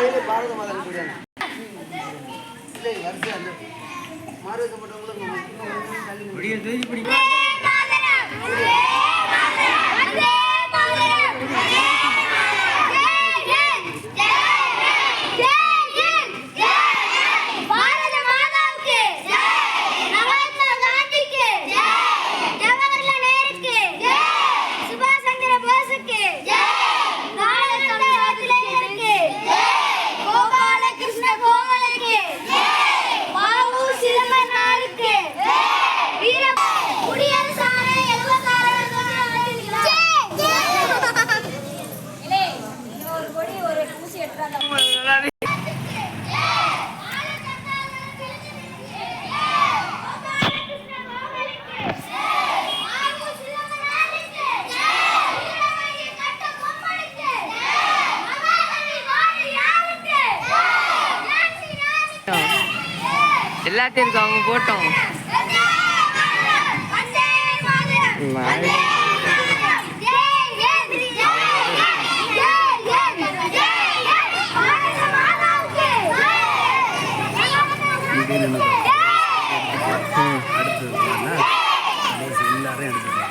பாரத மாதா மாறுபட்டவங்களும் எல்லாத்தையும் இருக்கு அவங்க போட்டோம்.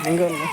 எங்க வந்து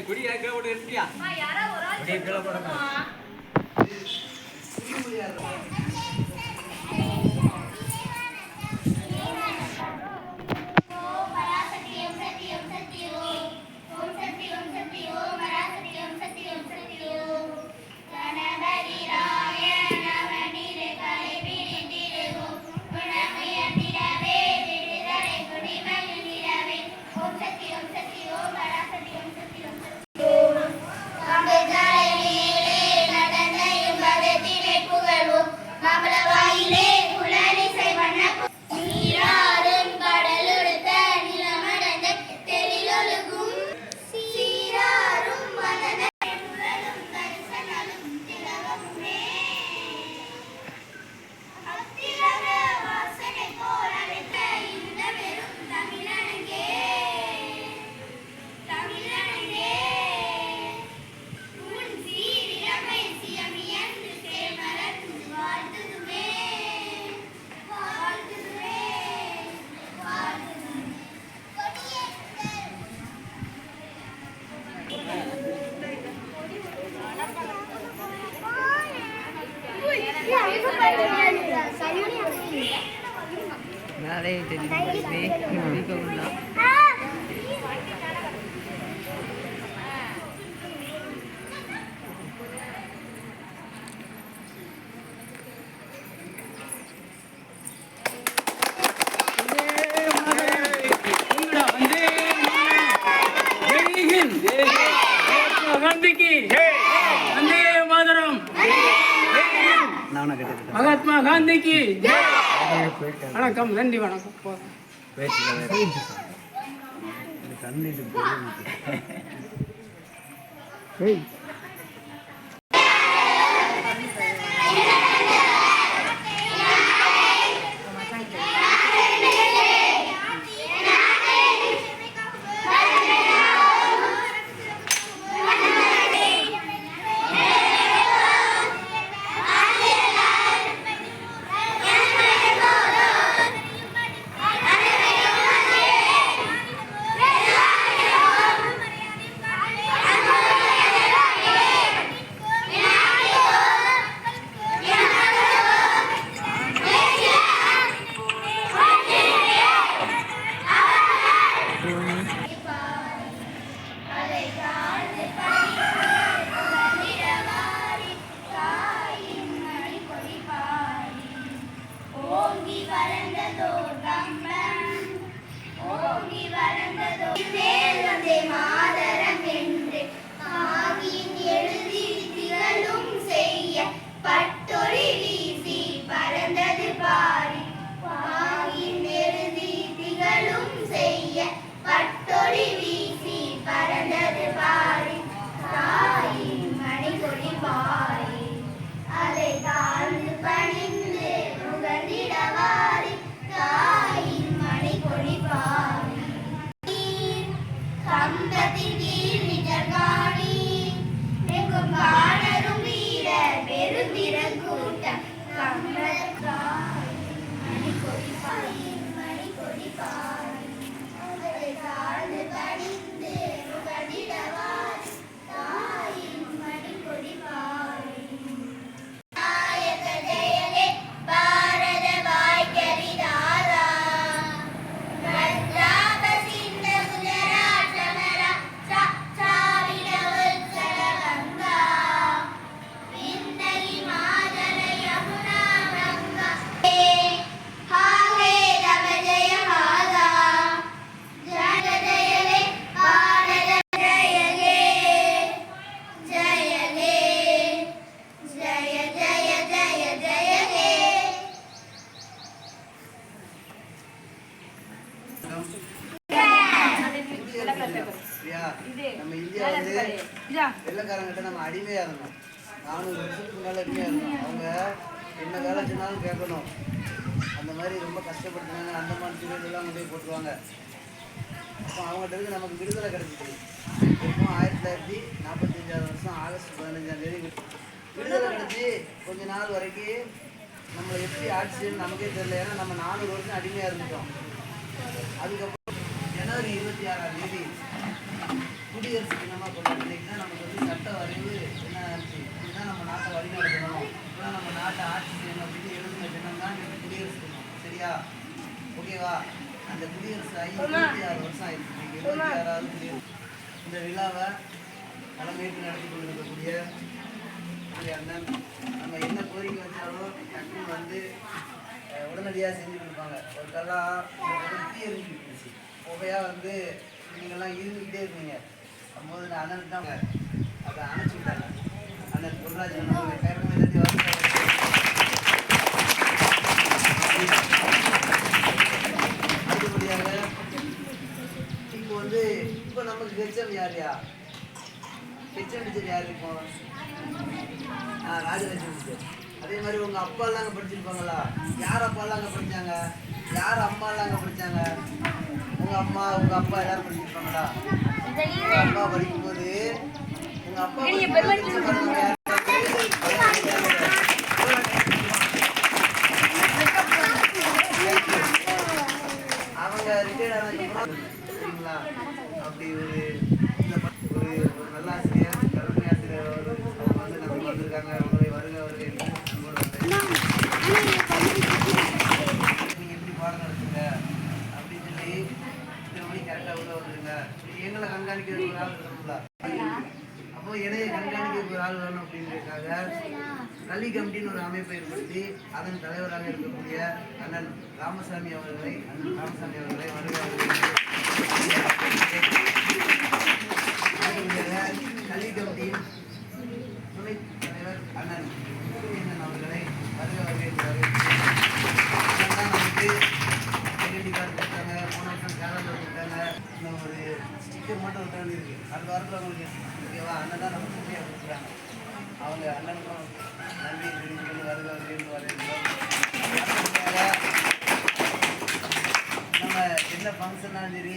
குடி கீழே போட்டு இருக்கியா? குடி கீழே போடுங்க. நாளே தெரியும். மகாத்மா காந்திக்கு வணக்கம். நன்றி, வணக்கம். நம்ம இந்தியா வந்து வெள்ளக்காரங்கிட்ட நம்ம அடிமையாக இருந்தோம். 400 வருஷத்துக்கு முன்னால் அடிமையாக இருந்தோம். அவங்க என்ன வேலை சொன்னாலும் கேட்கணும். அந்த மாதிரி ரொம்ப கஷ்டப்படுத்தினாங்க. அந்தமான் தீவுகளெல்லாம் கொண்டு போய் போட்டுருவாங்க. அப்போ அவங்ககிட்ட இருந்து நமக்கு விடுதலை கிடைச்சிது. இப்போ 1945 வருஷம் ஆகஸ்ட் 15ஆம் தேதி விடுதலை கிடைச்சி கொஞ்ச நாள் வரைக்கும் நம்மளை எப்படி ஆட்சின்னு நமக்கே தெரியல. ஏன்னா நம்ம 400 வருஷம் அடிமையாக இருந்துட்டோம். அதுக்கப்புறம் ஜனவரி 26ஆம் தேதி குடியரசு தினமாக கொண்டாடினா நமக்கு வந்து சட்ட வரைவு என்ன ஆச்சு, இதுதான் நம்ம நாட்டை வழி நடத்தணும், இப்போதான் நம்ம நாட்டை ஆட்சி செய்யணும் அப்படின்னு எழுதுன தினம் தான் இந்த குடியரசு தினம். சரியா? ஓகேவா? அந்த குடியரசு 26 வருஷம் ஆயிடுச்சு. 76வது குடியரசு. இந்த விழாவை தலைமையேற்று நடத்தி கொண்டிருக்கக்கூடிய அண்ணன் நம்ம என்ன கோரிக்கை வச்சாலும் டக்குன்னு வந்து உடனடியாக செஞ்சு கொடுப்பாங்க. ஒரு கல்லாம் தீ எரிஞ்சுக்கிட்டு புகையாக வந்து நீங்கள்லாம் இருந்துக்கிட்டே இருந்தீங்க. அப்போது நான் அண்ணனுக்கு தான் அதை அணைச்சி விட்டாங்க. அண்ணன் பொன்ராஜன் கைப்பற்றி அடுத்தபடியாக இப்போ வந்து இப்போ நமக்கு ஹெச்எம் யார்யா? ஹெச்எம் டீச்சர் யார் இப்போ? ராஜலட்சுமி டீச்சர். அதே மாதிரி உங்கள் அப்பாலாம் அங்கே படிச்சிருப்பாங்களா? யார் அப்பாலாம் அங்கே படித்தாங்க? யார் அம்மாலாம் அங்கே படித்தாங்க? உங்கள் அம்மா உங்கள் அப்பா எல்லாரும் படிச்சிருப்பாங்களா? உங்கள் அப்பா படிக்கும்போது உங்கள் அப்பா அவங்க ரிட்டையர்ட் ஆனதுக்கப்புறம் சரிங்களா? அப்படி ஒரு நல்ல ஆசிரியர் கல்வி ஆசிரியர் அவங்க வந்து நம்ம வந்திருக்காங்க. அவங்களை வருக வருக நடத்தணும்ல. அப்போ இடையை கண்காணிக்க ஒரு ஆள் வேணும் அப்படின்றதுக்காக கல்வி கமிட்டின்னு ஒரு அமைப்பை ஏற்படுத்தி அதன் தலைவராக இருக்கக்கூடிய அண்ணன் ராமசாமி அவர்களை கல்வி கமிட்டியின் துணைத் தலைவர் அண்ணன் அவர்களை நமக்கு ஐடென்டி கார்டு கொடுத்தாங்க, 3 வருஷம் கேலண்டர் கொடுத்தாங்க, இன்னும் ஒரு ஸ்டிக்கர் மட்டும் விட்ட வேண்டியிருக்கு. அடுத்த வாரத்தில் அவங்களுக்கு ஓகேவா அண்ணன் தான் நமக்கு ஃப்ரீயாக கொடுக்குறாங்க. அவங்க அண்ணனுக்கும் நன்றி தெரிவித்து வரவேற்கிறோம். நம்ம என்ன ஃபங்க்ஷனாலும் சரி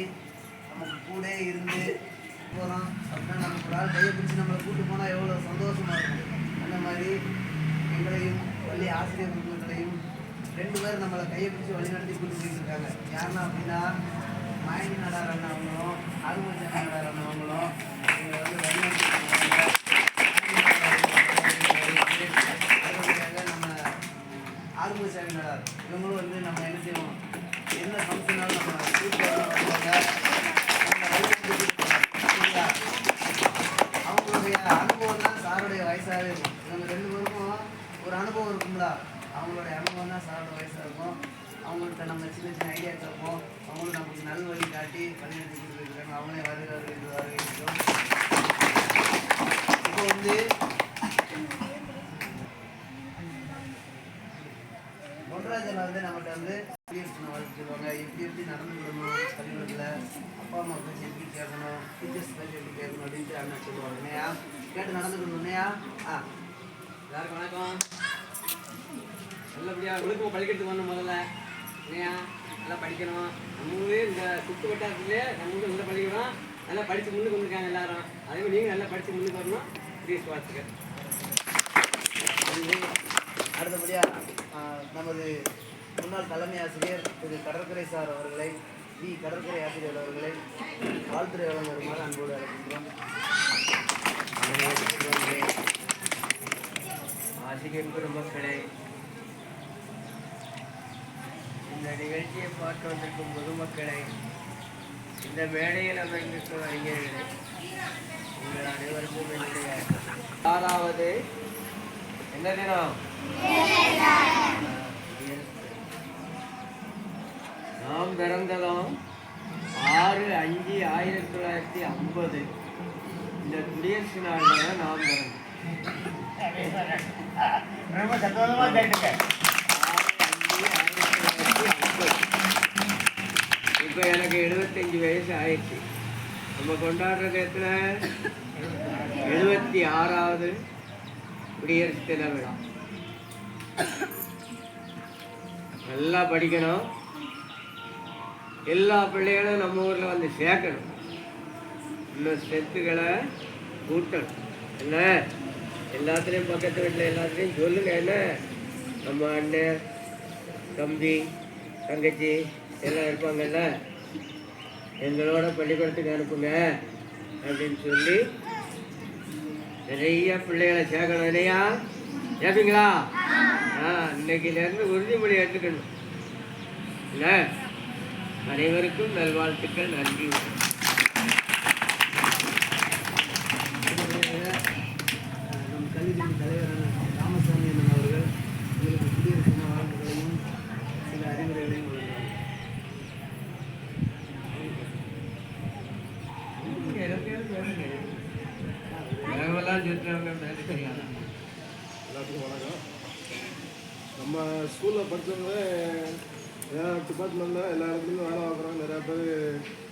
நமக்கு கூட இருந்து போகிறோம் அப்படின்னா நமக்கு ஒரு ஆள் கையை பிடிச்சி நம்மளை கூப்பிட்டு போனால் எவ்வளோ சந்தோஷமாக இருக்கும். அந்த மாதிரி எங்களையும் பள்ளி ஆசிரியர் குழுக்களையும் 2 பேர் நம்மளை கையை பிடிச்சி வழிநடத்தி கூட்டு போயிட்டு இருக்காங்க. யாருன்னா அப்படின்னா மாயண்டி நாடார் அண்ணன் அவங்களும் ஆறுமுகசாமி நாடார் அண்ணன் அவங்களும் எங்களை வந்து வழிநடத்தி நம்ம ஆறுமுகசாமி நாடார் இவங்களும் வந்து நம்ம என்ன செய்வோம், என்ன ஃபங்க்ஷனாலும் நம்ம கூப்பிட்டு வருவாங்க. அவங்களுடைய அனுபவம் தான் சாருடைய வயசாகவே இருக்கும். இவங்க 2 பேருக்கும் ஒரு அனுபவம் இருக்கும்ல, அவங்களுடைய அனுபவம் தான் சாரோட வயசாக இருக்கும். அவங்கள்ட்ட நம்ம சின்ன சின்ன ஐடியா கேட்போம், அவங்களும் நமக்கு நல்வழி காட்டி வழிநடத்தி கொடுத்துருக்காங்க. அவங்களே வருகிறோம். இப்போ வந்து பொன்ராஜன் வந்து நம்மகிட்ட வந்து வாழ்க்கை சொல்லுவாங்க, எப்படி நடந்துக்கணும் பள்ளிக்கூடத்தில், அப்பா அம்மா பேச்சு எப்படி கேட்கணும், டீச்சர்ஸ் பேச்சு எப்படி கேட்கணும் அப்படின்ட்டு அண்ணன் சொல்லுவாங்க. இல்லையா கேட்டு நடந்துக்கணும் இல்லையா? எல்லாருக்கும் வணக்கம். நல்லபடியாக ஒழுக்கம் படிக்கிறதுக்கு வரணும் முதல்ல இல்லையா? நல்லா படிக்கணும். நம்ம ஊரே இந்த சுற்று வட்டாரத்துலேயே நம்ம ஊரில் நல்லா படிக்கணும். நல்லா படித்து முன்னுக்கு வந்துருக்காங்க எல்லாரும். அதே மாதிரி நீங்கள் நல்லா படித்து முன்னுக்கு வரணும். ப்ளீஸ் வாழ்த்துக்க. அடுத்தபடியாக நமது முன்னாள் தலைமை ஆசிரியர் திரு கடற்கரை சார் அவர்களை, கடற்கரை ஆசிரியர் அவர்களை வாழ்த்துறை வழங்குமாறு அன்போடு அழைக்கின்றோம். ஆசிரியர் பெருமக்களே, இந்த நிகழ்ச்சியை பார்த்து வந்திருக்கும் பொதுமக்களை, இந்த மேடையில் அமைந்திருக்கும் அறிஞர்களே, உங்கள் அனைவருக்கும் என்னுடைய 6வது என்ன தினம்? நாம் பிறந்ததும் 6/5/1950 இந்த குடியரசு நாளில் நாம் பிறந்தோம். இப்போ எனக்கு 75 வயசு ஆயிடுச்சு. நம்ம கொண்டாடுறது எத்தனை? 76வது குடியரசு தின விழா. நல்லா படிக்கணும். எல்லா பிள்ளைகளும் நம்ம ஊரில் வந்து சேர்க்கணும். இன்னும் ஸ்ட்ரென்த்துகளை கூட்டணும். என்ன எல்லாத்துலேயும் பக்கத்து வீட்டில் எல்லாத்துலேயும் சொல்லுங்க. என்ன நம்ம அண்ணன் தம்பி தங்கச்சி எல்லாம் இருப்பாங்கல்ல, எங்களோட பள்ளிக்கூடத்துக்கு அனுப்புங்க அப்படின்னு சொல்லி நிறைய பிள்ளைகளை சேர்க்கணும். இல்லையா? கேட்பீங்களா? இன்னைக்கிலேருந்து உறுதிமொழி எடுத்துக்கணும். இல்லை, அனைவருக்கும் நல்வாழ்த்துக்கள். நன்றி. நம் கல்வி தலைவரான ராமசாமி அண்ணன் அவர்கள் உங்களுக்கு குடியரசு தின வாழ்த்துக்களையும் சில அறிவுரைகளையும் வழங்குவாங்க. எல்லாத்துக்கும் வணக்கம். நம்ம ஸ்கூலில் படித்தவங்க எல்லா டிபார்ட்மெண்ட்டில் எல்லா இடத்துலையும் வேலை பார்க்குறாங்க. நிறையா பேர்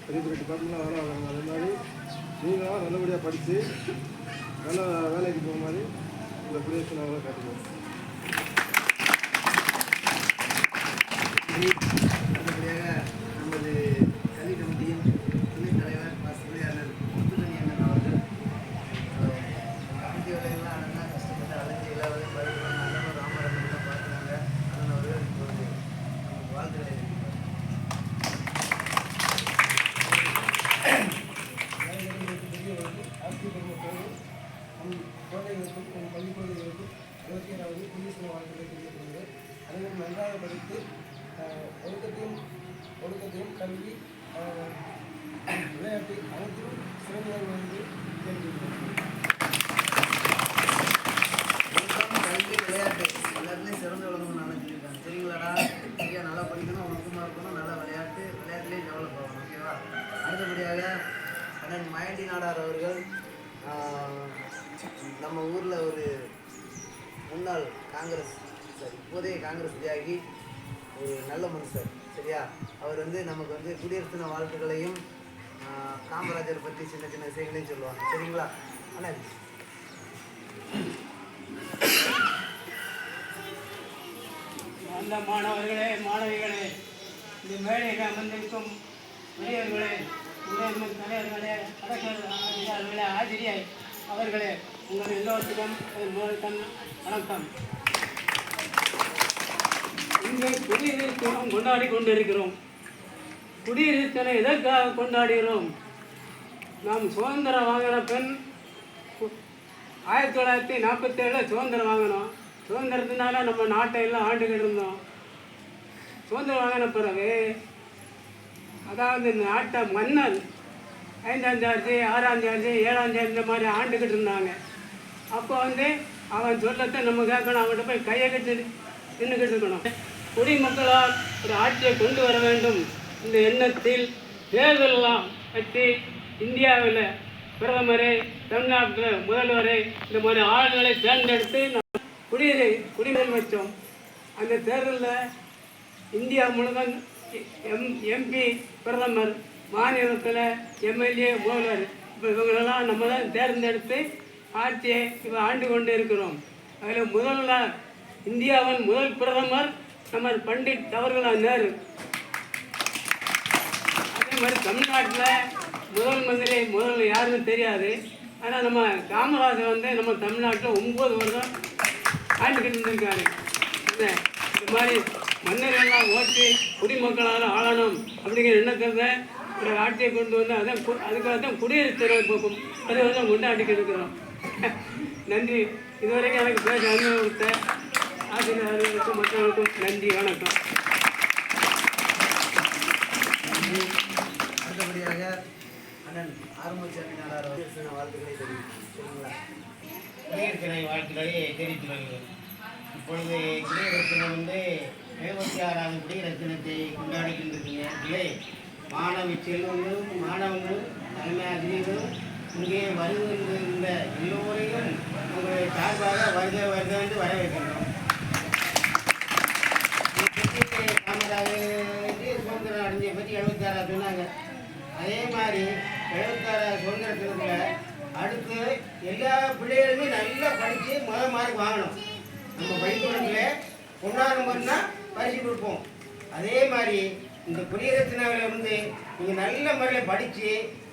பெரிய பெரிய டிபார்ட்மெண்ட்டில் வேலை பார்க்குறாங்க. அதே மாதிரி நீங்களும் நல்லபடியாக படித்து நல்ல வேலைக்கு போகிற மாதிரி இந்த குடியரசு நாளை காட்டுவோம். அடுத்தபடியாக நமது கல்வி கமிட்டியின் துணைத் தலைவர் வாசிரியர் முத்துமணி அண்ணன் அவர்கள் கமிட்டி வேலைகள்லாம் அண்ணன் கஷ்டப்பட்டு அலைஞ்சி எல்லாரும் படிக்கிறாங்க. அண்ணன் ராமரண்ணன் பார்க்குறாங்க. அண்ணன் அவர்கள் இப்போது நமக்கு வாழ்த்துக்களை குழந்தைகளுக்கும் பள்ளி குழந்தைகளுக்கும் 27வது குடியரசு வாழ்த்துக்களை தெரிவிக்கிறது. அனைவரும் நன்றாக படித்து ஒழுக்கத்தையும் கல்வி விளையாட்டு அனைத்திலும் சிறந்தவங்க வந்து தெரிஞ்சுக்கணும். கல்வி விளையாட்டு எல்லாத்துலேயும் சிறந்து விளங்கணும்னு நினச்சிருக்காங்க. சரிங்களாடா? சரியா, நல்லா படிக்கணும், ஒழுக்கமாக இருக்கணும், நல்லா விளையாட்டுலேயும் டெவலப் ஆகணும். ஓகேவா? அடுத்தபடியாக அண்ணன் மயண்டி நாடார் அவர்கள் நம்ம ஊரில் ஒரு முன்னாள் காங்கிரஸ் இப்போதைய காங்கிரஸ் தியாகி, ஒரு நல்ல மனுஷர். சரியா? அவர் வந்து நமக்கு வந்து குடியரசு தின வாழ்த்துக்களையும் காமராஜர் பற்றி சின்ன சின்ன விஷயங்களையும் சொல்லுவாங்க. சரிங்களா அண்ணா? அந்த மாணவர்களே, மாணவிகளே, இந்த மேடையில் அமர்ந்திருக்கும் பெரியவர்களே, முதல்வர் தலைவர்களே, அரசியல்வாதிகளே, ஆசிரியர் அவர்களே, உங்கள் எல்லோருக்கும் வணக்கம். இங்கே குடியரசு தினம் கொண்டாடி கொண்டிருக்கிறோம். குடியரசு தினம் எதற்காக கொண்டாடுகிறோம்? நாம் சுதந்திரம் வாங்கின பின் 1947 சுதந்திரம் வாங்கினோம். சுதந்திரத்தினால நம்ம நாட்டை எல்லாம் ஆண்டுகிட்டு இருந்தோம். சுதந்திரம் வாங்கின பிறகு அதாவது இந்த நாட்டை மன்னர் 5ஆம் ஜார்ஜி, 6ஆம் ஜார்ஜி, 7ஆம் ஜார்ஜி இந்த மாதிரி ஆண்டுகிட்டு இருந்தாங்க. அப்போ வந்து அவன் சொல்லத்தை நம்ம கேட்கணும், அவன்கிட்ட போய் கையை கட்டி நின்றுக்கிட்டு இருக்கணும். குடிமக்களால் ஒரு ஆட்சியை கொண்டு வர வேண்டும் இந்த எண்ணத்தில் தேர்தலெல்லாம் வச்சு இந்தியாவில் பிரதமரை, தமிழ்நாட்டில் முதல்வரை, இந்த மாதிரி ஆளுநர்களை தேர்ந்தெடுத்து குடிமக்கள் வச்சோம். அந்த தேர்தலில் இந்தியா முழுவதும் எம்பி, பிரதமர், மாநிலத்தில் எம்எல்ஏ, முதல்வர், இப்போ இவங்களெல்லாம் நம்ம தான் தேர்ந்தெடுத்து ஆட்சியை இப்போ ஆண்டு கொண்டு இருக்கிறோம். அதில் முதல்ல இந்தியாவின் முதல் பிரதமர் நம்ம பண்டிட் ஜவஹர்லால் நேரு. அதே மாதிரி தமிழ்நாட்டில் முதல் மந்திரி முதல்ல யாருன்னு தெரியாது. ஆனால் நம்ம காமராஜர் வந்து நம்ம தமிழ்நாட்டில் 9 வருடம் ஆண்டுகிட்டு இருந்திருக்காரு. இந்த மாதிரி மன்னர்களெல்லாம் ஓட்டி குடிமக்களால் ஆளணும் அப்படிங்கிற எண்ணத்தை ஒரு ஆட்சியை கொண்டு வந்து அதுக்காக தான் குடியரசு தினம் அதை வந்து கொண்டாடிக்கிட்டு இருக்கிறோம். நன்றி. இதுவரைக்கும் எனக்கு பேச அனுபவத்தை ஆசிரியர்களுக்கும் மற்றவர்களுக்கும் நன்றி, வணக்கம். அடுத்தபடியாக அண்ணன் ஆறுமுகசாமி நாடார் வாழ்த்துக்களை தெரிவிக்கிறீங்களா? குடியரசு தின வாழ்த்துக்களை தெரிவித்து வருகிறோம். இப்பொழுது குடியரசு தினம் வந்து 76வது குடியரசு தினத்தை கொண்டாடி கொண்டிருக்கிற மாணவ செல்வங்களும் மாணவர்களும் தலைமை ஆசிரியர்களும் இங்கே வருகின்ற எல்லோரையும் உங்களுடைய சார்பாக வருக வருக என்று வரவேற்கின்றோம். காமராஜருக்கு சுதந்திரம் அடைஞ்ச பற்றி 76 சொன்னாங்க. அதே மாதிரி 76 சுதந்திர தினத்தில் அடுத்து எல்லா பிள்ளைகளுமே நல்லா படித்து முதல் மார்க் வாங்கணும். நம்ம பள்ளிக்கூடத்தில் ஒன்றாம் நம்பர்னா பரிசு கொடுப்போம். அதே மாதிரி இந்த குடியரசு தினாவில் வந்து நீங்கள் நல்ல முறையில் படித்து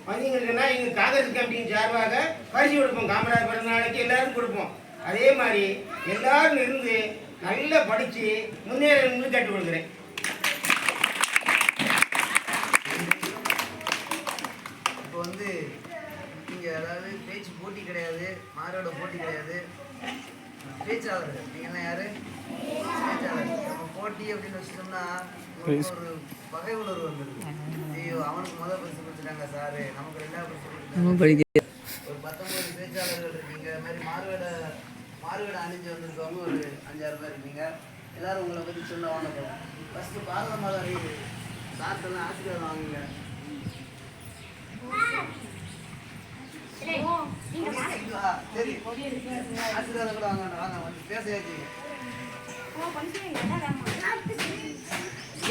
வந்தீங்கன்னா எங்கள் காங்கிரஸ் கமிட்டியின் சார்பாக பரிசு கொடுப்போம். காமராஜர் பிறந்த நாளைக்கு எல்லாரும் கொடுப்போம். அதே மாதிரி எல்லாரும் இருந்து நல்லா படித்து முன்னேறணும்னு கேட்டு கொடுக்குறேன். இப்போ வந்து நீங்கள் அதாவது பேச்சு போட்டி கிடையாது, மாரோட போட்டி கிடையாது, பேச்சாளர்கள். நீங்கள்லாம் யார்? பேச்சாளர். நம்ம போட்டி அப்படின்னு வச்சுட்டோம்னா ஒரு பகை உணர்வு வந்துருக்கு. ஐயோ, அவனுக்கு முதல் பரிசு கொடுத்துட்டாங்க சாரு, நமக்கு 2ஆவது பரிசு கொடுத்துட்டாங்க. ஒரு 19 பேச்சாளர்கள் இருக்கீங்க. அது மாதிரி மாறுவேட அணிஞ்சு வந்திருக்கவங்க ஒரு 5-6 பேர் இருக்கீங்க. எல்லாரும் உங்களை பற்றி சொல்ல வாங்க போகிறோம். ஃபஸ்ட்டு பாரத மாதா அறிவு சார்ட்டெல்லாம் ஆசீர்வாதம் வாங்குங்க. சரி, ஆசீர்வாதம் கூட வாங்க. வாங்க வந்து பேச ஏற்றிங்க.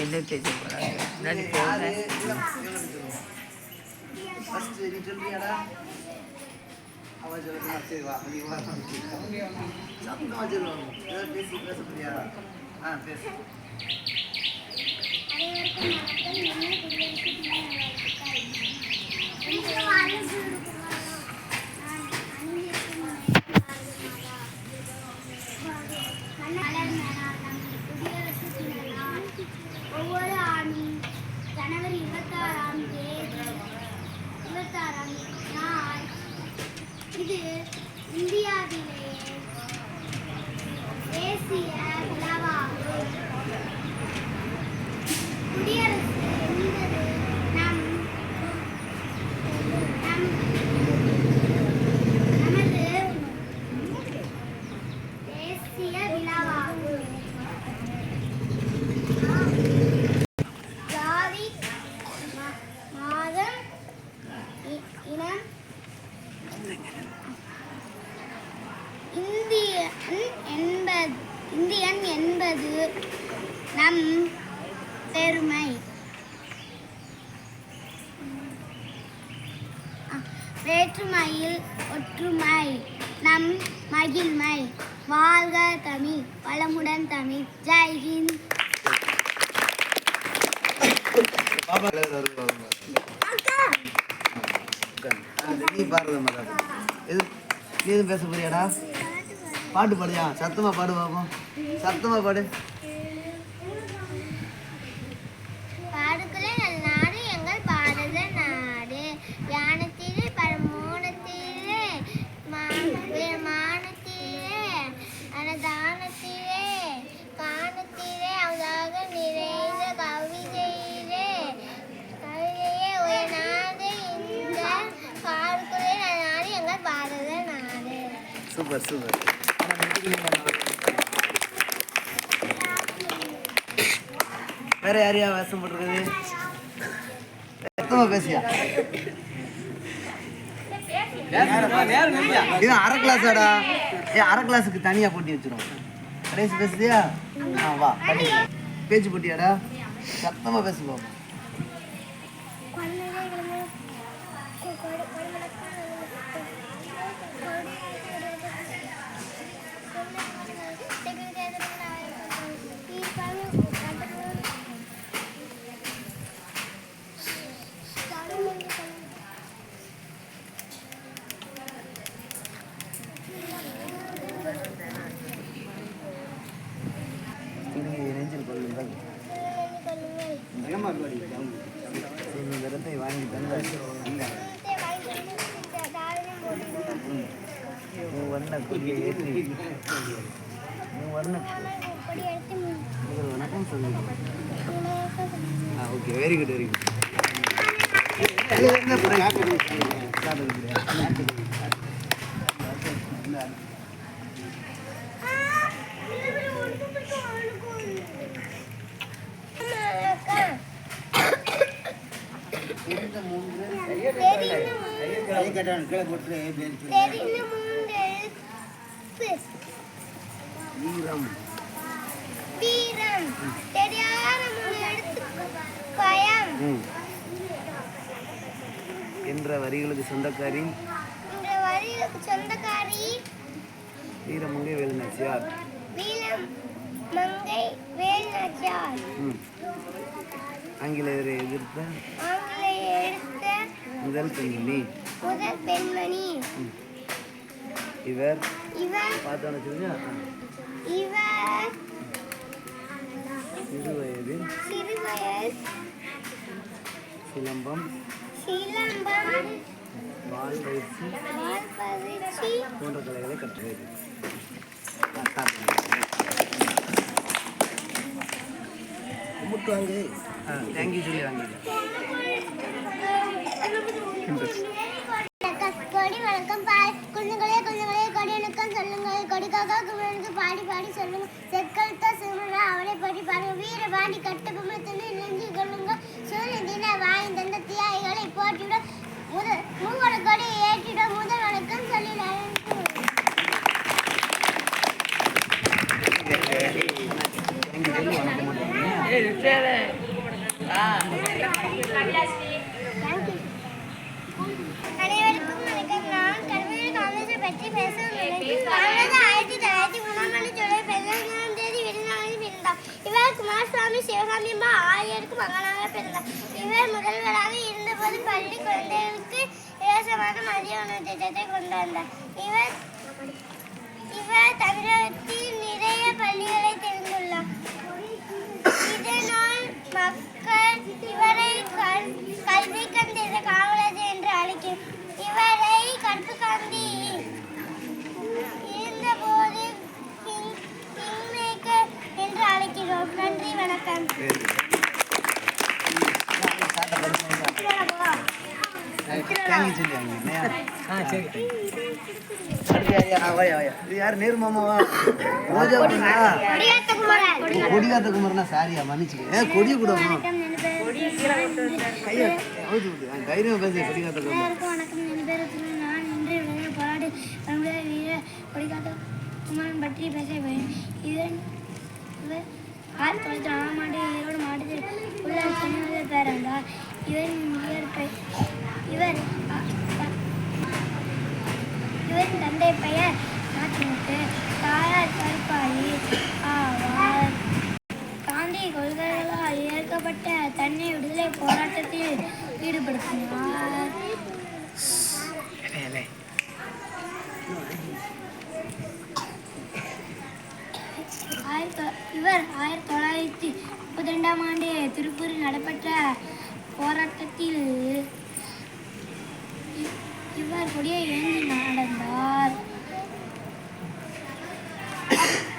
என்ன பேச போகிறாங்க? ஃபஸ்ட்டு நீ சொல்றியாடா? அவன் சொல்லுங்க. சரி வா, நீ வா. சத்தமாக சொல்லுவாங்க. ஏதாவது பேச முடியா? பேசு. ஒவ்வொரு ஆண்டும் ஜனவரி 26ஆம் நாள் இது இந்தியாவிலேயே தேசிய விழாவாகும். குடியரசு என்பது நம் இந்தியன் என்பது நம் பெருமை. வேற்றுமையில் ஒற்றுமை நம் மகிழ்மை. வாழ்க தமிழ், வளமுடன் தமிழ். ஜெய் ஹிந்த். நீ பாடுறத மாதிரி எது நீ எதுவும் பேச போறியாடா? பாட்டு பாடுயா, சத்தமா பாடு பாப்போம். சத்தமா பாடு. பாடுகளே நாடு எங்கள் பாரத நாடு. யானத்திலே பரமோனத்திலே மானத்திலே அனதானத்திலே காணத்திலே அவதாக நிறைந்த கவிதையிலே கவிதையே உயர்நாடு இந்த பாடுகளே நாடு எங்கள் பாரத நாடு. Super super. வேற யாரையா வேஷம் போட்டுருக்குது? சத்தமா பேசியா? இது அரை கிளாஸாடா? அரை கிளாஸுக்கு தனியா போட்டி வச்சிரும். கடைசி பேசுதியா? வா பேச்சு போட்டியாடா? சத்தமா பேச பாப்போம். விரத்தை வாங்கி தந்த வண்ண கொடியை ஏற்றி வணக்கம் சொல்லுங்க. Okay, very good very good. வீரம் தெரியாத மூணு எழுத்து பயம் என்ற வரிகளுக்கு சொந்தக்காரி வீரமங்கை வேலுநாச்சியார். வீரமங்கை வேலுநாச்சியார் ஆங்கிலேயரை எதிர்த்த முதல் பெண்மணி. இவர் பார்த்தோன்னு தெரிஞ்சா இவர் சிறுவயது சிலம்பம் வாள் பயிற்சி போன்ற கலைகளை கற்றுவது. தேங்க்யூ சொல்லி வாங்கிடுறேன். கொடி வணக்கம் குஞ்சுங்களே குஞ்சுங்களே கொடி வணக்கம் சொல்லுங்கள். கொடிக்காக குமரனுக்கு பாடி பாடி சொல்லுங்க. செக்கழுத்த சிறுமனா அவளை படி பாருங்க. வீர பாண்டி கட்ட குமரத்தினை நெஞ்சு கொள்ளுங்க. சூழ்நிதின வாங்கி தந்த தியாகிகளை போட்டிட மூவர கொடி ஏற்றிட முதல் வணக்கம் சொல்லி அனைவருக்கும் வணக்கம். நான் கல்வியில் காங்கிரஸை பற்றி பேச காங்கிரஸ் 1903 ஜூலை 14ஆம் தேதி வெளிநாட்டில் பிறந்தார். இவர் குமாரசாமி சிவகாமி அம்மா ஆகியோருக்கு மகனாக பிறந்தார். இவர் முதல்வராக இருந்தபோது பள்ளி குழந்தைகளுக்கு இலவசமான மதிய உணவு திட்டத்தை கொண்டு வந்தார். இவர் தமிழகத்தில் நிறைய பள்ளிகளை திறந்துள்ளார். இதனால் மக்கள் இவரை கல்வி கண்டிருந்த காமராஜர் என்று அழைக்கும். இவரை கற்பு காந்தி இருந்தபோது கிங்மேக்கர் என்று அழைக்கிறோம். நன்றி, வணக்கம். யார் நேரு மாமாவா? கொடியாத்த குமரனா? சாரியா, மன்னிச்சுக்க. கொடிய கூட கையா தைரியமா பேச. கொடியாத்த குமரன். வணக்கம். என் பேர் நான் இன்று கொடிகாத்த குமாரன் பற்றி பேச இவர் 1904 ஆண்டு ஈரோடு மாவட்டத்தில் உள்ள சென்னையில் பிறந்தார். இவரின் தந்தை பெயர் நாச்சிமுத்து, தாயார் கருப்பாயி ஆவார். காந்தி கொள்கைகளால் ஏற்கப்பட்ட தன்னை விடுதலை போராட்டத்தில் ஈடுபடுத்தினார். இவர் 1932 ஆண்டு திருப்பூரில் நடைபெற்ற போராட்டத்தில் இவர் கொடியை ஏந்தி நடந்தார்.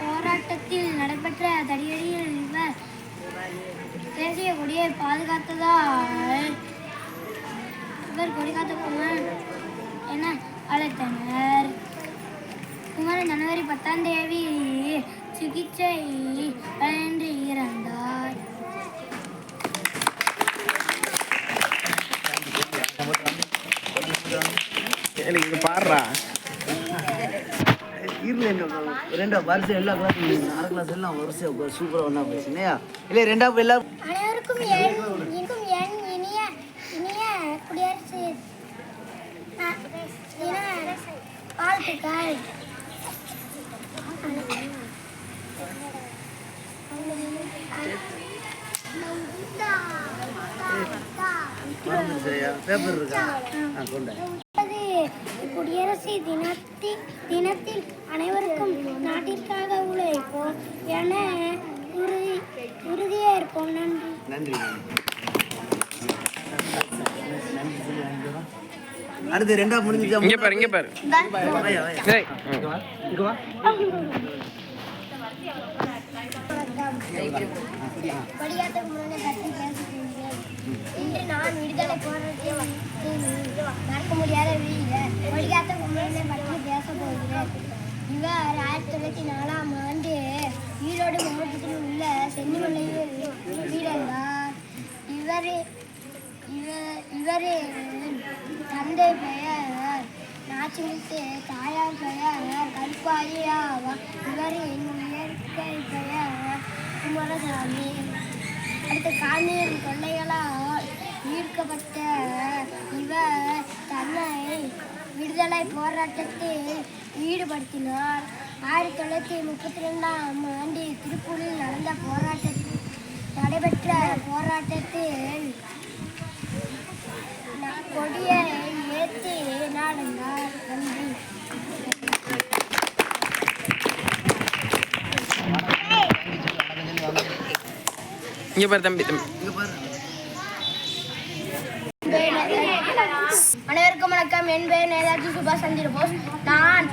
போராட்டத்தில் நடைபெற்ற தடியடியில் இவர் தேசிய கொடியை பாதுகாத்ததால் இவர் கொடிகாத்த குமாரன் என அழைத்தனர். குமாரன் ஜனவரி 10ஆம் தேதி சிகிச்சை பலனின்றி இறந்தார். இது பாடுறா ரெண்டா வரிசை எல்லா கிளாஸும் அரை கிளாஸ் எல்லாம் வரிசை சூப்பராக ஒன்றா போயிடுச்சு இல்லையா? இல்லை ரெண்டா எல்லாம் அனைவருக்கும் என் இனிய குடியரசு தின வாழ்த்துக்கள். பேப்பர் இருக்கா? கொண்ட குடியரசு தினத்தில் அனைவருக்கும் நாட்டிற்காக உழைப்போம் என உறுதியேற்போம். நன்றி. அடுத்து ரெண்டா முடிஞ்சுச்சா? இங்க பாரு கொடிகாத்த குமாரனை பற்றி பேசுகிறேன். இன்று நான் விடுதலை போராட்டத்தில் மறக்க முடியாத வீரர் கொடிகாத்த குமாரனை பற்றி பேச போகிறேன். இவர் 1904ஆம் ஆண்டு ஈரோடு மாவட்டத்தில் உள்ள சென்னிமலையில் பிறந்தார். இவரின் தந்தை பெயர் நாச்சிமுத்து, தாயார் பெயர் கருப்பாயி ஆவார். இவரின் இயற்கை பெயர் குமாரசாமி. அடுத்த காந்தியின் கொள்ளைகளால் ஈர்க்கப்பட்ட இவர் தன்னை விடுதலை போராட்டத்தில் ஈடுபடுத்தினார். 1932ஆம் ஆண்டு திருப்பூரில் நடைபெற்ற போராட்டத்தில் கொடியை ஏற்றி நடந்தார். நன்றி. இங்க பாரு தம்பி. அனைவருக்கும் வணக்கம். என் பெயர் நேதாஜி சுபாஷ் சந்திர போஸ். நான்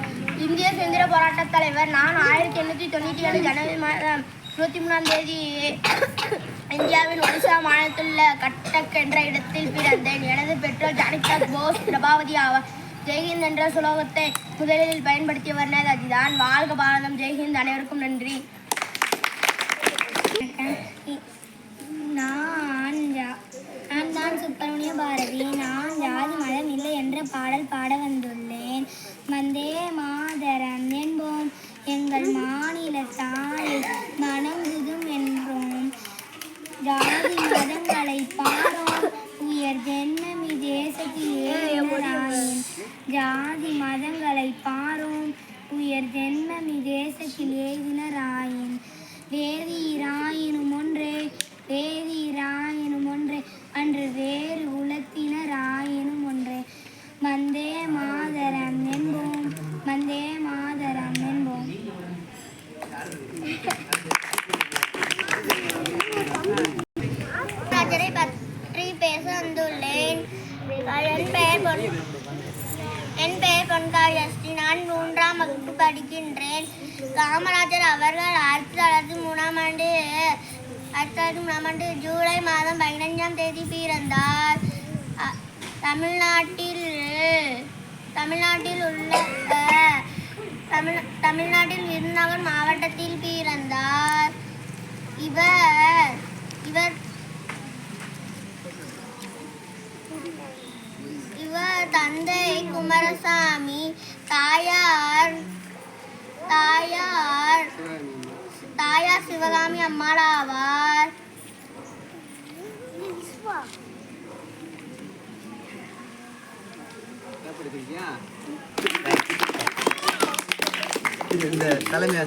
இந்திய சுதந்திர போராட்ட தலைவர். நான் 1897 ஜனவரி மாதம் 23ஆம் தேதி இந்தியாவின் ஒடிசா மாநிலத்தில் உள்ள கட்டக் என்ற இடத்தில் பிறந்தேன். எனது பெற்றோர் ஜானகி போஸ் பிரபாவதி ஆவார். ஜெய்ஹிந்த் என்ற சுலோகத்தை முதலில் பயன்படுத்தியவர் நேதாஜி தான். வாழ்க பாரதம். ஜெய்ஹிந்த். அனைவருக்கும் நன்றி. நான் சுப்பிரமணிய பாரதி. நான் ஜாதி மதம் இல்லை என்ற பாடல் பாட வந்துள்ளேன். வந்தே மாதரம் என்போம், எங்கள் மாநில தாய் வணங்குதும் என்றோம். ஜாதி மதங்களை பாரோம், உயர் ஜென்மமி தேசத்திலே ராயின். ஜாதி மதங்களை பாரோம், உயர் ஜென்மமி தேசத்திலே ராயின். வேதிராயினும் ஒன்றே, வேதிராயினும் ஒன்றே, அன்று வேறு உலத்தினராயினும் ஒன்றே. வந்தே மாதரம் என்போம், வந்தே மாதரம் என்போம். ராஜரை பற்றி பேச வந்துள்ளேன். என் பெயர் பொன்காயஸ்ரீ. நான் 3ஆம் வகுப்பு படிக்கின்றேன். காமராஜர் அவர்கள் 1903ஆம் ஆண்டு ஜூலை மாதம் 15ஆம் தேதி பிறந்தார். தமிழ்நாட்டில் விருதுநகர் மாவட்டத்தில் பிறந்தார். இவர் தந்தை குமாரசாமி, தாயார் தாயார் சிவகாமி அம்மாள் ஆவார். இந்த தலைமை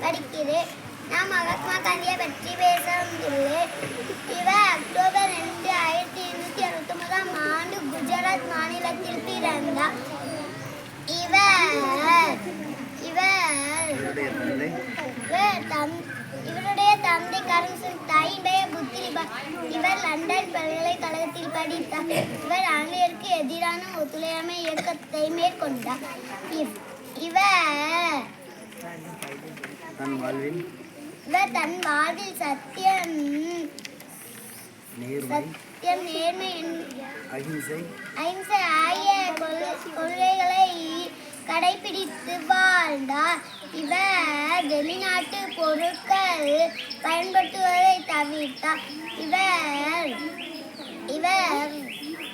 படிக்கிறேன். நான் மகாத்மா காந்தியை பற்றி பேச வந்துள்ளேன். இவர் அக்டோபர் 2, 1869 ஆண்டு குஜராத் மாநிலத்தில் பிறந்தார். இவருடைய தந்தை கருண், தாயின் பெயர் புத்திரிபாய். இவர் லண்டன் பல்கலைக்கழகத்தில் படித்தார். இவர் ஆங்கிலேயருக்கு எதிரான ஒத்துழையாமை இயக்கத்தை மேற்கொண்டார். இவர் தன் வாழ்வில் சத்தியம், நேர்மை, அகிம்சை ஆகிய கொள்கைகளை கடைபிடித்து வாழ்ந்தார். இவர் வெளிநாட்டு பொருட்கள் பயன்படுத்துவதை தவிர்த்தார். இவர்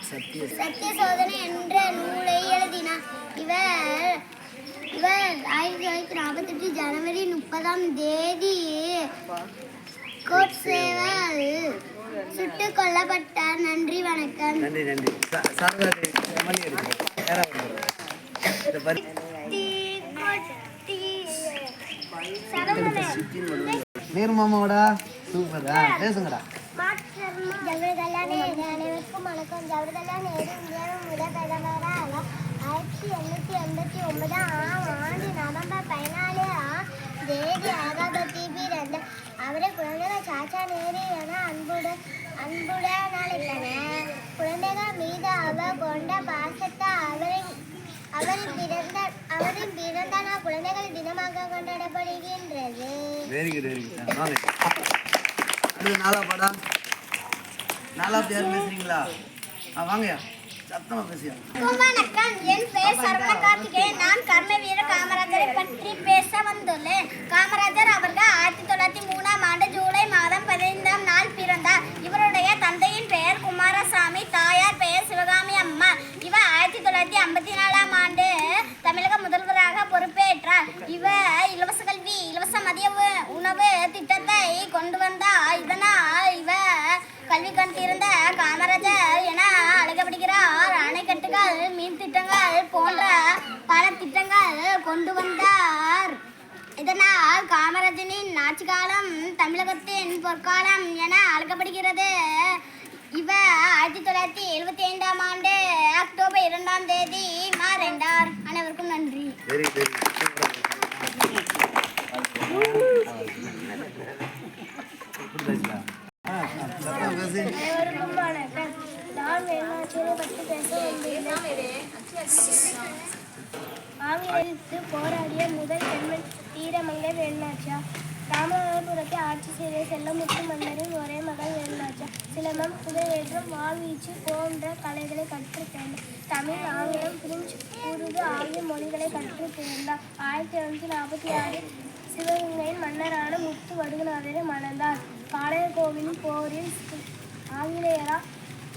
சத்திய சோதனை என்ற நூலை எழுதினார். இவர் 1948 ஜனவரி 30 கோட்சேவால் சுட்டுக் கொல்லப்பட்டார். நன்றி, வணக்கம். நன்றி. நேரு மாமாவோடா சூப்பரா பேசுங்கடா. ஜவஹர்லால் நேரு அனைவருக்கும் வணக்கம். ஜவஹர்லால் நேரு இந்தியாவின் முதல் பிரதமராக 1889 ஆண்டு நவம்பர் 14 தேதி அகமதாபாத்தில் பிறந்தார். அவரை குழந்தைகள் சாச்சா நேரு என அன்புடன் அழைத்தனர். குழந்தைகள் மீது அவர் கொண்ட பாசத்தை அவரின் பிறந்த நாள் குழந்தைகள் தினமாக கொண்டாடப்படுகின்றது. Very good. வாங்க அடுத்து நாலாவது யார் பேசுறீங்களா? வாங்கயா, சத்தமா பேசியா. வணக்கம், என் பெயர் சரவண கார்த்திகேயன். நான் கர்ம வீரர் காமராஜரை பற்றி பேச வந்துள்ளேன். காமராஜர் அவர்கள் 1903 ஆண்டு ஜூலை மாதம் 15ஆம் நாள் பிறந்தார். இவருடைய தந்தையின் பெயர் குமாரசாமி, தாயார் பெயர் சிவகாமி அம்மா. இவர் 1954ஆம் ஆண்டு தமிழக முதல்வராக பொறுப்பேற்றார். இவர் இலவச கல்வி, இலவச மதிய உணவு திட்டத்தை கொண்டு வந்தார். இதனால் இவர் கல்வி கண்டிருந்த காமராஜர் என அழைக்கப்படுகிறார். அணைக்கட்டுகள், மீன் திட்டங்கள் போன்ற பல திட்டங்கள் கொண்டு வந்தார். இதனால் காமராஜரின் ஆட்சி காலம் தமிழகத்தின் பொற்காலம் என அழைக்கப்படுகிறது. இவர் 1975ஆம் ஆண்டு அக்டோபர் 2ஆம் தேதி மறைந்தார். அனைவருக்கும் நன்றி. அனைவருக்கும் வணக்கம். நான் வேலுநாச்சியாரை பற்றி பேச வந்துள்ளேன். ஆங்கிலேயருக்கு போராடிய முதல் பெண்மணி வீரமங்கை வேலுநாச்சியார். ராமநாதபுரத்தை ஆட்சி செய்த செல்லமுத்து மன்னரின் ஒரே மகள் வேலுநாச்சியார். சிலம்பம், குதிரையேற்றம், வாள்வீச்சு போன்ற கலைகளை கற்றுத் தேர்ந்தார். தமிழ், ஆங்கிலம், பிரெஞ்சு, உருது ஆகிய மொழிகளை கற்றுத் தேர்ந்தார். 1746 சிவகங்கையின் மன்னரான முத்து வடுகநாதரை மணந்தார். பாளையங்கோவில் போரில் ஆங்கிலேயரால்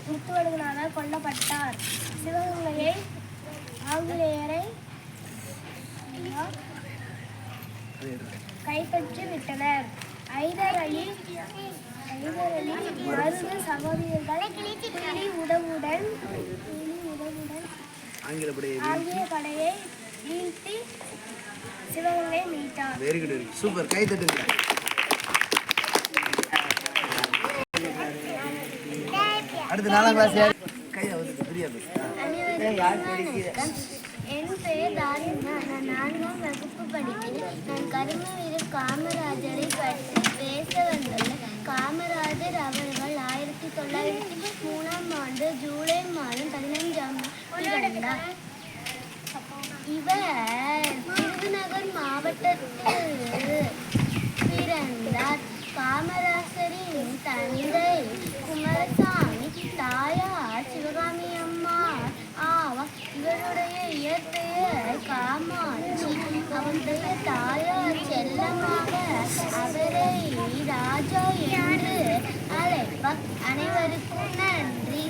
முத்து வடுகநாதர் கொல்லப்பட்டார். சிவகங்கையை ஆங்கிலேயரை கைப்பற்றி விட்டனர். ஐதர் அலி மருது சகோதரர்கள் புலி உதவுடன் ஆங்கில படையை வீழ்த்தி சிவகங்கை மீட்டார். Very good, super. கை தட்டுங்க. அடுத்து 4ஆம் கிளாஸ் யார்? கை அவுத்து பிரியா பேசு. என் பெயர் தாரிமா. நான் 4ஆம் வகுப்பு படிக்கிறேன். நான் கர்ம வீரர் காமராஜரை பற்றி பேச வந்துள்ளேன். காமராஜர் அவர்கள் 1903ஆம் ஆண்டு ஜூலை மாதம் 15ஆம் நாள் பிறந்தார். இவர் விருதுநகர் மாவட்டத்தில் பிறந்தார். காமராஜரின் தந்தை குமாரசாமி, தாயார் சிவகாமி அம்மா ஆவார். இவருடைய இயற்பெயர் காமாட்சி. அவருடைய தாயார் செல்லமாக அவரை ராஜா என்று அழைப்பார். அனைவருக்கும் நன்றி.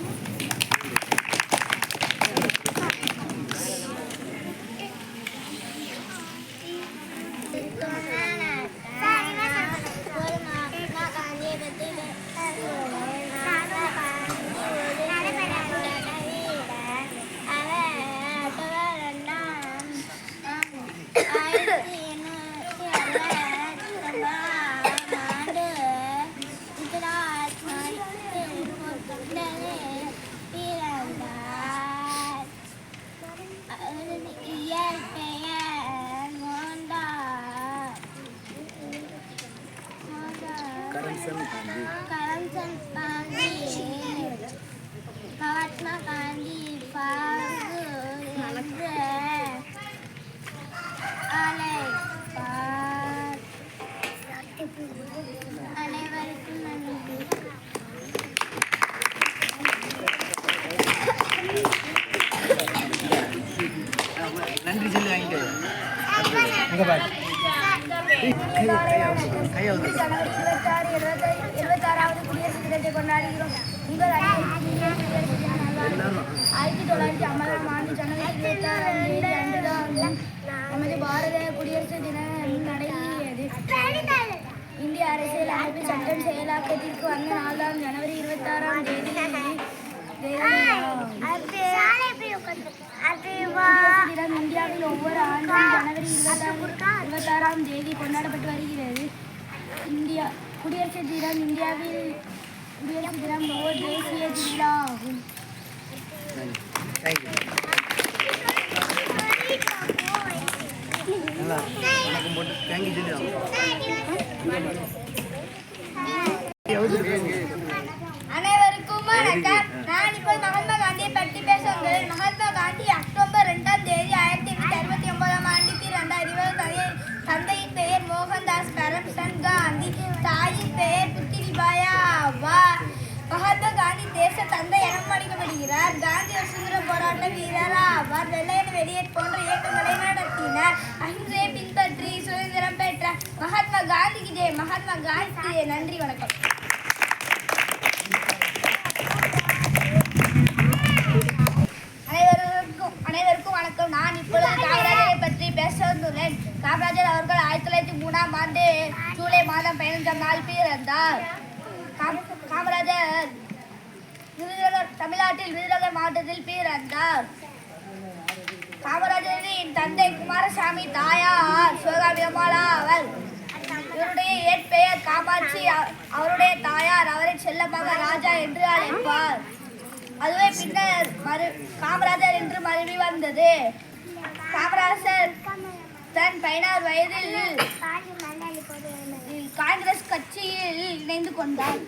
கரம்சந்த் காந்தி, மகாத்மா காந்தி, அனைவருக்கும் நன்றி. நன்றி சொல்லி வாங்கிட்டு ஜனவரி 26வது குடியரசு தினத்தை கொண்டாடுகிறோம். உங்கள் அனைவருக்கும் குடியரசு தின நல்வாழ்த்துக்கள். 1950ஆம் ஆண்டு ஜனவரி 26ஆம் தேதி அன்றுதான் நமது பாரத குடியரசு தினம் நடைபெறுகிறது. இந்திய அரசியலமைப்பு சட்டம் செயலாக்கத்திற்கு வந்த நாள்தான் ஜனவரி 26ஆம் தேதி. இந்தியாவில் ஒவ்வொரு ஆண்டும் ஜனவரி 26ஆம் தேதி கொண்டாடப்பட்டு வருகிறது. குடியரசு தினம் இந்தியாவில் குடியரசு தினம் ஒரு தேசிய திருவிழா ஆகும். நல்லா வணக்கம் போட்டு தேங்கி சொல்லி அனைவருக்கும் வணக்கம். நான் இப்போ மகாத்மா காந்தியை பற்றி பேசுகிறேன். மகாத்மா காந்தி அக்டோபர் 2ஆம் தேதி 1869ஆம் ஆண்டு பிறந்தார். இவர் தந்தையின் பெயர் மோகன்தாஸ் கரம்சந்த் காந்தி, தாயின் பெயர் புத்திரிபாய் ஆவார். மகாத்மா காந்தி தேச தந்தை என அழைக்கப்படுகிறார். காந்தி ஒரு சுதந்திர போராட்ட வீரர் ஆவார். வெள்ளையன் வெளியேற் போன்ற இயக்கங்களை நடத்தினார். அஹிம்சையை பின்பற்றி சுதந்திரம் பெற்றார். மகாத்மா காந்திக்கு ஜெய். மகாத்மா காந்திக்கு ஜெய். நன்றி, வணக்கம். அனைவருக்கும் வணக்கம். நான் இப்பொழுது காமராஜரை பற்றி பேச வந்துள்ளேன். காமராஜர் அவர்கள் 1903ஆம் ஆண்டு ஜூலை மாதம் 15ஆம் நாள் பிறந்தார். காமராஜர் தமிழ்நாட்டில் விருதுநகர் மாவட்டத்தில் பிறந்தார். காமராஜரின் தந்தை குமாரசாமி, தாயார் சிவகாமி அம்மாள் ஆவர். இவருடைய இயற்பெயர் காமாட்சி. அவருடைய தாயார் அவரை செல்லமாக ராஜா என்று அழைப்பார். அதுவே பின்னர் காமராஜர் என்று மருவி வந்தது. காமராஜர் தன் 16 வயதில் காங்கிரஸ் கட்சியில் இணைந்து கொண்டார்.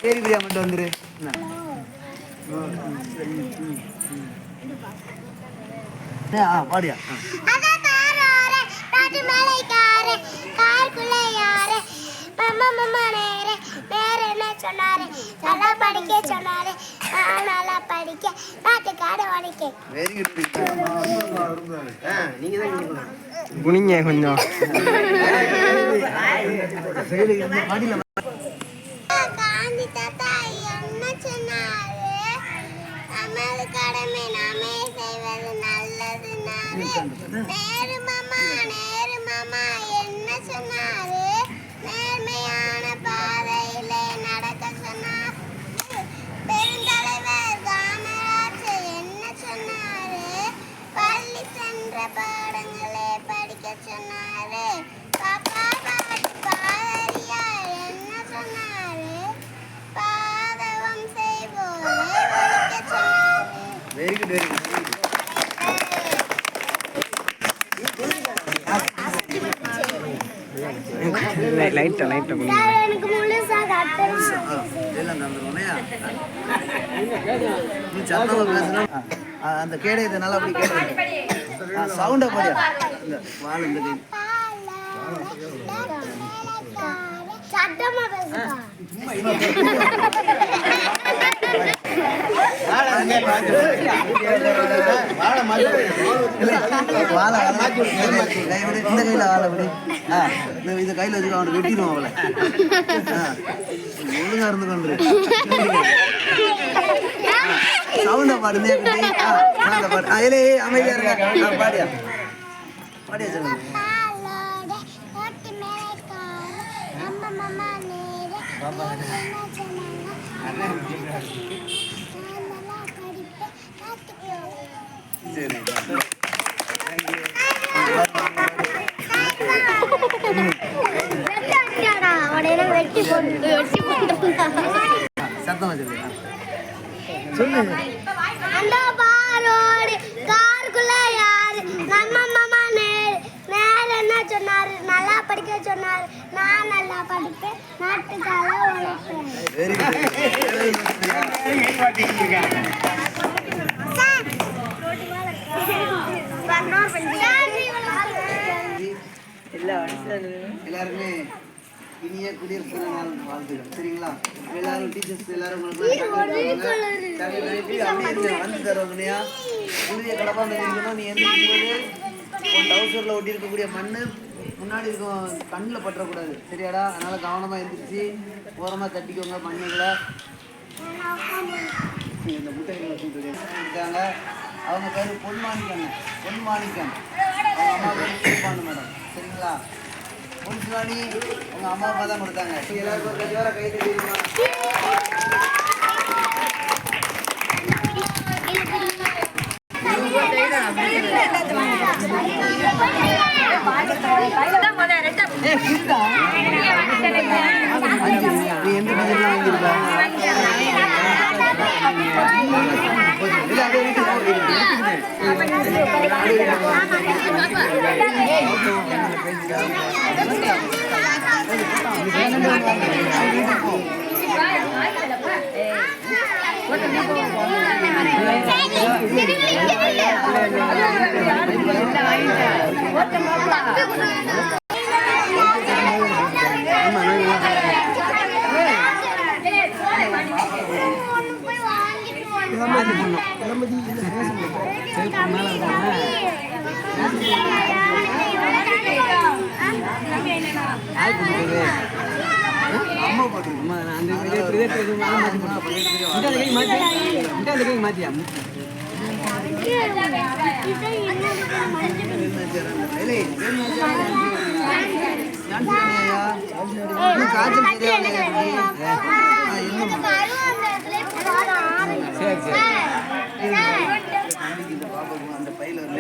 சேரி மட்டும் வந்துரு. பாடியா குனிங்க கொஞ்சம். காந்தி தாத்தா என்ன சொன்னாரு? நமது கடமை நாமே செய்வது நல்லது. நேரு மாமா என்ன சொன்னாரு? நேர்மையான பாதையிலே நடக்க சொன்னார். பெருந்தலைவர் காமராஜர் என்ன சொன்னாரு? பள்ளி சென்ற பாடங்களே படிக்க சொன்னாரு. பாப்பா பாதரியார் என்ன சொன்னாரு? பாதகம் செய்வோரை ஒழிக்க சொன்னாரு. Very good, very good. லைட்டா எனக்கு முழுசா அந்த கேடயத்தை நல்லா அப்படி கேட்க சவுண்டை போடியா. இந்த வால் இந்த சத்தமா பேசுறா. இந்த கையில வாழை விடு. இந்த கையில வச்சுக்க அவனை வெட்டிடுவோம் அவளை. ஒழுங்கா இருந்து கொண்டு சவுண்ட பாடுந்தே பாடு. அதிலே அமைதியா இருக்க. பாடியா பாடியா சொல்லுங்க. சரி சத்தமா சொல்லு. அந்த பாரோடு காருக்குள்ள யாரு நம்ம மாமா மேல என்ன சொன்னாரு, நல்லா படிக்க சொன்னாரு. நான் நல்லா படிப்பேன், நாட்டுக்காக உழைப்பேன். வெரி எல்லாருமே இனிய குடியரசு தின நாள் வாழ்த்துக்கள். சரிங்களா? எல்லாரும் டீச்சர்ஸ் எல்லாரும் வந்து தருவாங்கயா. குருதிய கடப்பாங்க. நீ எந்திரிக்கும்போது உன் டவுசரில் ஒட்டி இருக்கக்கூடிய மண் முன்னாடி இருக்கும் கண்ணில் பற்றக்கூடாது. சரியாடா? அதனால கவனமாக எந்திரிச்சு ஓரமாக தட்டிக்கோங்க மண்ணுகளை. இந்த முட்டைகளை இருக்காங்க. அவங்க பேர் பொன்மாணிக்கம். பொன்மாணிக்கம் அவங்க அம்மா பேர் சிவபானு மேடம். சரிங்களா? பொன்சுவாணி அவங்க அம்மா அப்பா தான் கொடுத்தாங்க. எல்லாருக்கும் ஒரு கட்சி வர கை தெரியுமா? நீ எந்த டிசைன்லாம் வாங்கியிருக்கா? அம்மா போட்டுருமா அந்த மாத்தியா அந்த பையில ஒரு